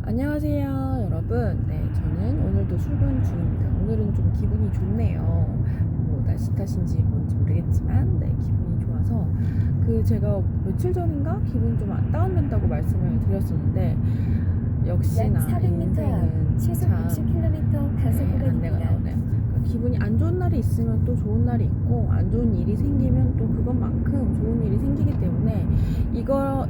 안녕하세요, 여러분. 네, 저는 오늘도 출근 중입니다. 오늘은 좀 기분이 좋네요. 뭐 날씨 탓인지 뭔지 모르겠지만, 네, 기분이 좋아서 제가 며칠 전인가 기분이 좀 다운된다고 말씀을 드렸었는데, 역시나 400m 인생은 앞 시속 참 60km 네, 안내가 가속구간입니다. 나오네요. 기분이 안 좋은 날이 있으면 또 좋은 날이 있고, 안 좋은 일이 생기면 또 그것만큼 좋은 일이 생기기 때문에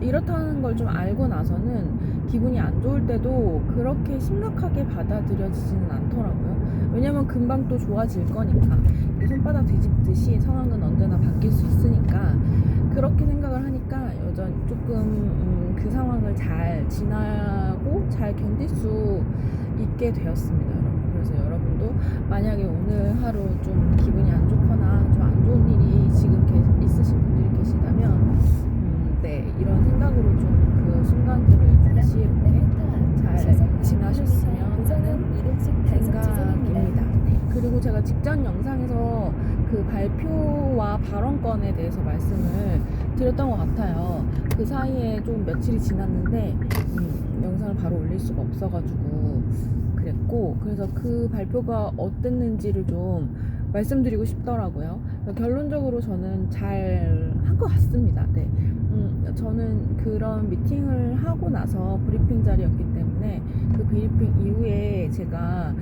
이렇다는 걸 좀 알고 나서는 기분이 안 좋을 때도 그렇게 심각하게 받아들여지지는 않더라고요. 왜냐면 금방 또 좋아질 거니까. 손바닥 뒤집듯이 상황은 언제나 바뀔 수 있으니까 그렇게 생각을 하니까 여전 조금 그 상황을 잘 지나고 잘 견딜 수 있게 되었습니다, 여러분. 그래서 여러분도 만약에 오늘 하루 좀 기분이 안 좋거나 좀 안 좋은 일이 지금 있으신 분들이 계시다면 네, 이런 생각으로 좀 그 순간들을 좀 지혜롭게 잘 지나셨으면 하는 생각입니다. 네. 그리고 제가 직전 영상에서 그 발표와 발언권에 대해서 말씀을 드렸던 것 같아요. 그 사이에 좀 며칠이 지났는데 영상을 바로 올릴 수가 없어가지고 그랬고, 그래서 그 발표가 어땠는지를 좀 말씀드리고 싶더라고요. 결론적으로 저는 잘 한 것 같습니다. 네. 저는 그런 미팅을 하고 나서 브리핑 자리였기 때문에 그 브리핑 이후에 제가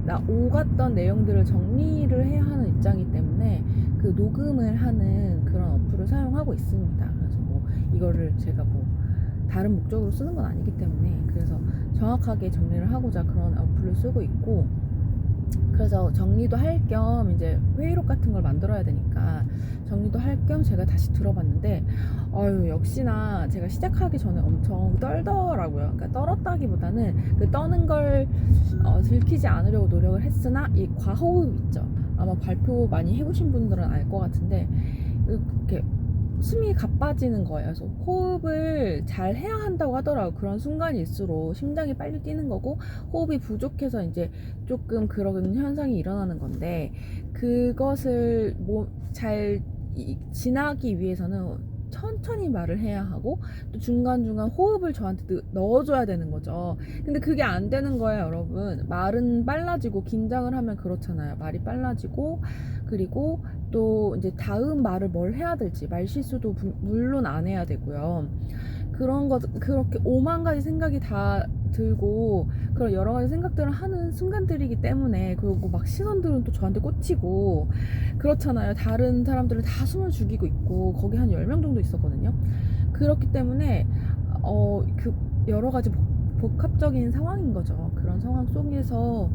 나 오갔던 내용들을 정리를 해야 하는 입장이기 때문에 그 녹음을 하는 그런 어플을 사용하고 있습니다. 그래서 뭐 이거를 제가 뭐 다른 목적으로 쓰는 건 아니기 때문에 그래서 정확하게 정리를 하고자 그런 어플을 쓰고 있고, 그래서 정리도 할 겸 이제 회의록 같은 걸 만들어야 되니까 정리도 할 겸 제가 다시 들어봤는데 역시나 제가 시작하기 전에 엄청 떨더라고요. 그러니까 떨었다기보다는 그 떠는 걸 들키지 않으려고 노력을 했으나 이 과호흡 있죠. 아마 발표 많이 해보신 분들은 알 것 같은데 이렇게 숨이 가빠지는 거예요. 그래서 호흡을 잘 해야 한다고 하더라고요. 그런 순간일수록 심장이 빨리 뛰는 거고 호흡이 부족해서 이제 조금 그런 현상이 일어나는 건데, 그것을 잘 지나기 위해서는 천천히 말을 해야 하고 또 중간중간 호흡을 저한테 넣어줘야 되는 거죠. 근데 그게 안 되는 거예요, 여러분. 말은 빨라지고 긴장을 하면 그렇잖아요. 말이 빨라지고, 그리고 또 이제 다음 말을 뭘 해야 될지 말 실수도 물론 안 해야 되고요. 그런 것 그렇게 오만 가지 생각이 다 들고 그런 여러 가지 생각들을 하는 순간들이기 때문에, 그리고 막 시선들은 또 저한테 꽂히고 그렇잖아요. 다른 사람들은 다 숨을 죽이고 있고 거기 한 10명 정도 있었거든요. 그렇기 때문에 그 여러 가지 복합적인 상황인 거죠. 그런 상황 속에서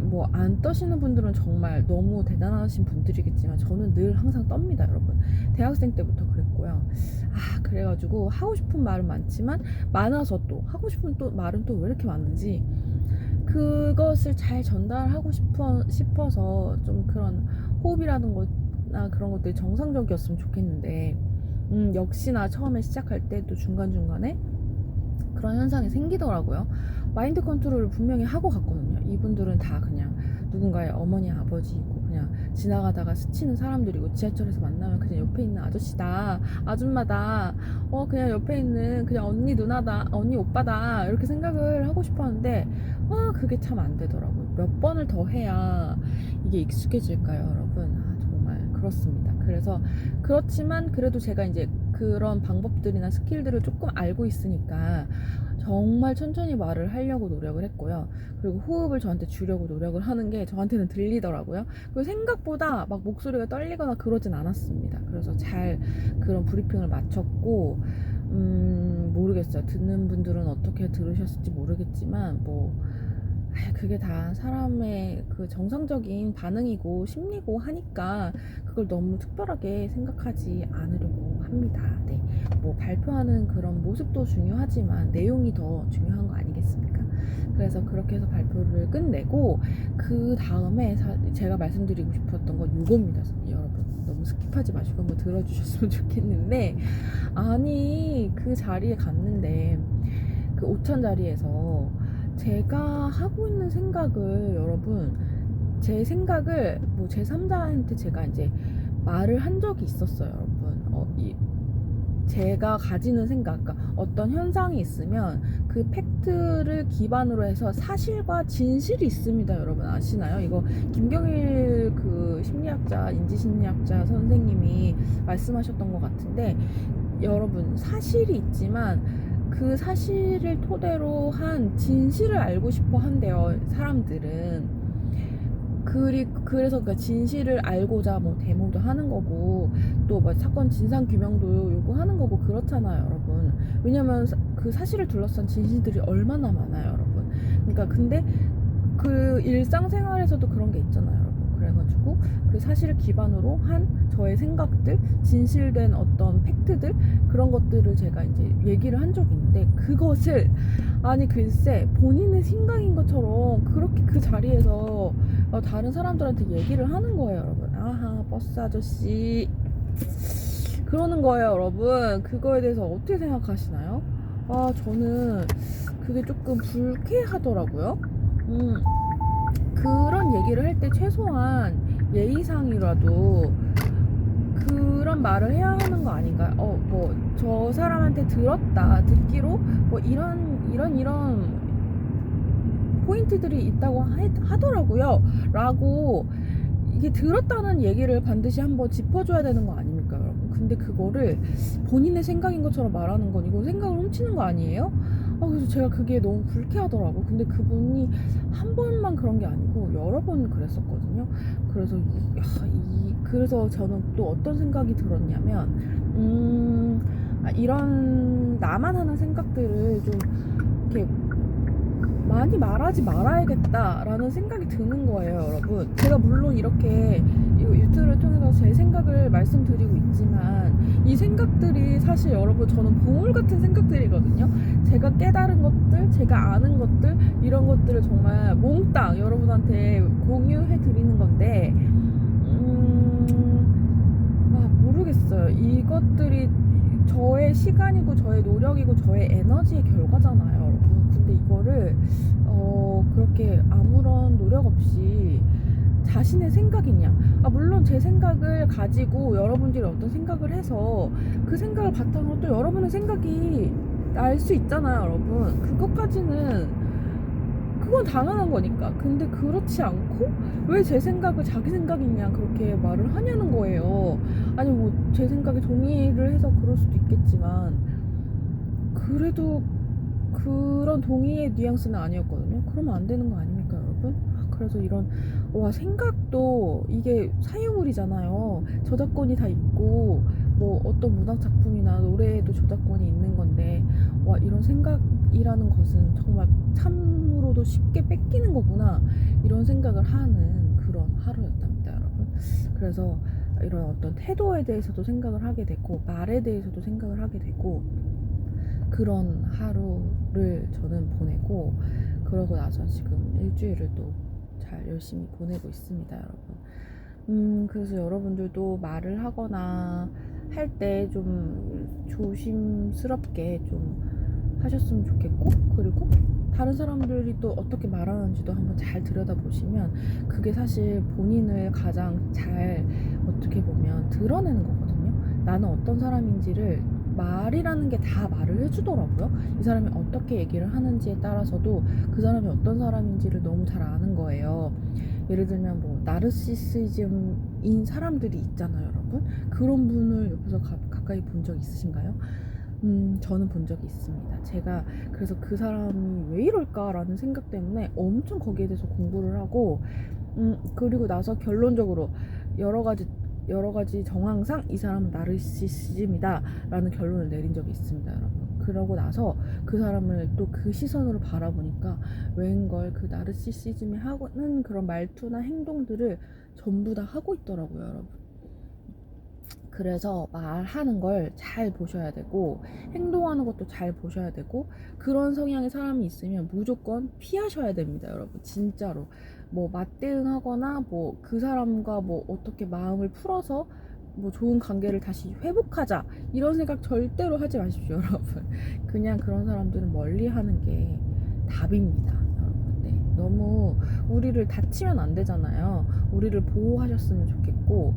뭐 안 떠시는 분들은 정말 너무 대단하신 분들이겠지만 저는 늘 항상 떱니다, 여러분. 대학생 때부터 그랬고요. 그래가지고 하고 싶은 말은 많지만 많아서 또 하고 싶은 또 말은 또 왜 이렇게 많은지 그것을 잘 전달하고 싶어서 좀 그런 호흡이라는 거나 그런 것들이 정상적이었으면 좋겠는데, 역시나 처음에 시작할 때 또 중간중간에 그런 현상이 생기더라고요. 마인드 컨트롤을 분명히 하고 갔거든요. 이분들은 다 그냥 누군가의 어머니 아버지이고 그냥 지나가다가 스치는 사람들이고 지하철에서 만나면 그냥 옆에 있는 아저씨다, 아줌마다, 그냥 옆에 있는 그냥 언니 누나다, 언니 오빠다, 이렇게 생각을 하고 싶었는데 그게 참 안 되더라고요. 몇 번을 더 해야 이게 익숙해질까요, 여러분? 정말 그렇습니다. 그래서 그렇지만 그래도 제가 이제 그런 방법들이나 스킬들을 조금 알고 있으니까 정말 천천히 말을 하려고 노력을 했고요. 그리고 호흡을 저한테 주려고 노력을 하는 게 저한테는 들리더라고요. 그리고 생각보다 막 목소리가 떨리거나 그러진 않았습니다. 그래서 잘 그런 브리핑을 마쳤고, 모르겠어요. 듣는 분들은 어떻게 들으셨을지 모르겠지만 그게 다 사람의 그 정상적인 반응이고 심리고 하니까 그걸 너무 특별하게 생각하지 않으려고 합니다. 네. 발표하는 그런 모습도 중요하지만 내용이 더 중요한 거 아니겠습니까? 그래서 그렇게 해서 발표를 끝내고 그 다음에 제가 말씀드리고 싶었던 건 요겁니다. 여러분 너무 스킵하지 마시고 한번 들어주셨으면 좋겠는데, 아니 그 자리에 갔는데 그 5천 자리에서 제가 하고 있는 생각을, 여러분, 제 생각을 제 3자한테 제가 이제 말을 한 적이 있었어요, 여러분. 제가 가지는 생각, 그러니까 어떤 현상이 있으면 그 팩트를 기반으로 해서 사실과 진실이 있습니다. 여러분 아시나요? 이거 김경일 그 심리학자, 인지심리학자 선생님이 말씀하셨던 것 같은데, 여러분 사실이 있지만 그 사실을 토대로 한 진실을 알고 싶어 한대요, 사람들은. 그래서 그 진실을 알고자 뭐 데모도 하는 거고, 또 뭐 사건 진상 규명도 요구하는 거고 그렇잖아요, 여러분. 왜냐면 그 사실을 둘러싼 진실들이 얼마나 많아요, 여러분. 그러니까 근데 그 일상생활에서도 그런 게 있잖아요, 여러분. 그래가지고 그 사실을 기반으로 한 저의 생각들, 진실된 어떤 팩트들, 그런 것들을 제가 이제 얘기를 한 적이 있는데, 그것을 아니 글쎄 본인의 생각인 것처럼 그렇게 그 자리에서 다른 사람들한테 얘기를 하는 거예요, 여러분. 아하, 버스 아저씨 그러는 거예요, 여러분. 그거에 대해서 어떻게 생각하시나요? 저는 그게 조금 불쾌하더라고요. 그런 얘기를 할 때 최소한 예의상이라도 그런 말을 해야 하는 거 아닌가요? 뭐 저 사람한테 듣기로 뭐 이런 포인트들이 있다고 하더라고요, 라고 이게 들었다는 얘기를 반드시 한번 짚어줘야 되는 거 아닙니까, 여러분? 근데 그거를 본인의 생각인 것처럼 말하는 건 이거 생각을 훔치는 거 아니에요? 그래서 제가 그게 너무 불쾌하더라고. 근데 그분이 한 번만 그런 게 아니고 여러 번 그랬었거든요. 그래서 그래서 저는 또 어떤 생각이 들었냐면, 이런 나만 하는 생각들을 좀 이렇게 많이 말하지 말아야겠다라는 생각이 드는 거예요, 여러분. 제가 물론 이렇게 유튜브를 통해서 제 생각을 말씀드리고 있지만, 이 생각들이 사실 여러분 저는 보물 같은 생각들이거든요. 제가 깨달은 것들, 제가 아는 것들, 이런 것들을 정말 몽땅 여러분한테 공유해 드리는 건데, 모르겠어요. 이것들이 저의 시간이고 저의 노력이고 저의 에너지의 결과잖아요, 여러분. 근데 이거를 그렇게 아무런 노력 없이 자신의 생각이냐, 물론 제 생각을 가지고 여러분들이 어떤 생각을 해서 그 생각을 바탕으로 또 여러분의 생각이 날 수 있잖아요, 여러분. 그건 당연한 거니까. 근데 그렇지 않고 왜 제 생각을 자기 생각이냐 그렇게 말을 하냐는 거예요. 아니 뭐 제 생각에 동의를 해서 그럴 수도 있겠지만, 그래도 그런 동의의 뉘앙스는 아니었거든요. 그러면 안 되는 거 아닙니까, 여러분? 그래서 이런 생각도 이게 사유물이잖아요. 저작권이 다 있고, 뭐 어떤 문학 작품이나 노래에도 저작권이 있는 건데, 이런 생각이라는 것은 정말 참으로도 쉽게 뺏기는 거구나, 이런 생각을 하는 그런 하루였답니다, 여러분. 그래서 이런 어떤 태도에 대해서도 생각을 하게 되고, 말에 대해서도 생각을 하게 되고, 그런 하루를 저는 보내고, 그러고 나서 지금 일주일을 또 잘 열심히 보내고 있습니다, 여러분. 그래서 여러분들도 말을 하거나 할 때 좀 조심스럽게 좀 하셨으면 좋겠고, 그리고 다른 사람들이 또 어떻게 말하는지도 한번 잘 들여다보시면 그게 사실 본인을 가장 잘 어떻게 보면 드러내는 거거든요. 나는 어떤 사람인지를 말이라는 게 다 말을 해주더라고요. 이 사람이 어떻게 얘기를 하는지에 따라서도 그 사람이 어떤 사람인지를 너무 잘 아는 거예요. 예를 들면 뭐 나르시시즘인 사람들이 있잖아요, 여러분. 그런 분을 옆에서 가까이 본 적 있으신가요? 저는 본 적이 있습니다. 제가 그래서 그 사람이 왜 이럴까라는 생각 때문에 엄청 거기에 대해서 공부를 하고, 그리고 나서 결론적으로 여러 가지 정황상 이 사람은 나르시시즘이다 라는 결론을 내린 적이 있습니다, 여러분. 그러고 나서 그 사람을 또 그 시선으로 바라보니까 웬걸 그 나르시시즘이 하는 그런 말투나 행동들을 전부 다 하고 있더라고요, 여러분. 그래서 말하는 걸 잘 보셔야 되고, 행동하는 것도 잘 보셔야 되고, 그런 성향의 사람이 있으면 무조건 피하셔야 됩니다, 여러분. 진짜로. 뭐 맞대응하거나 뭐 그 사람과 뭐 어떻게 마음을 풀어서 뭐 좋은 관계를 다시 회복하자, 이런 생각 절대로 하지 마십시오, 여러분. 그냥 그런 사람들은 멀리 하는 게 답입니다, 여러분. 네. 너무 우리를 다치면 안 되잖아요. 우리를 보호하셨으면 좋겠고,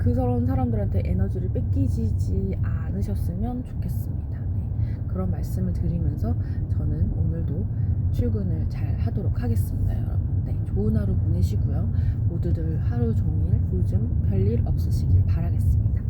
그런 사람들한테 에너지를 뺏기지 않으셨으면 좋겠습니다. 네, 그런 말씀을 드리면서 저는 오늘도 출근을 잘 하도록 하겠습니다, 여러분. 네, 좋은 하루 보내시고요. 모두들 하루 종일 요즘 별일 없으시길 바라겠습니다.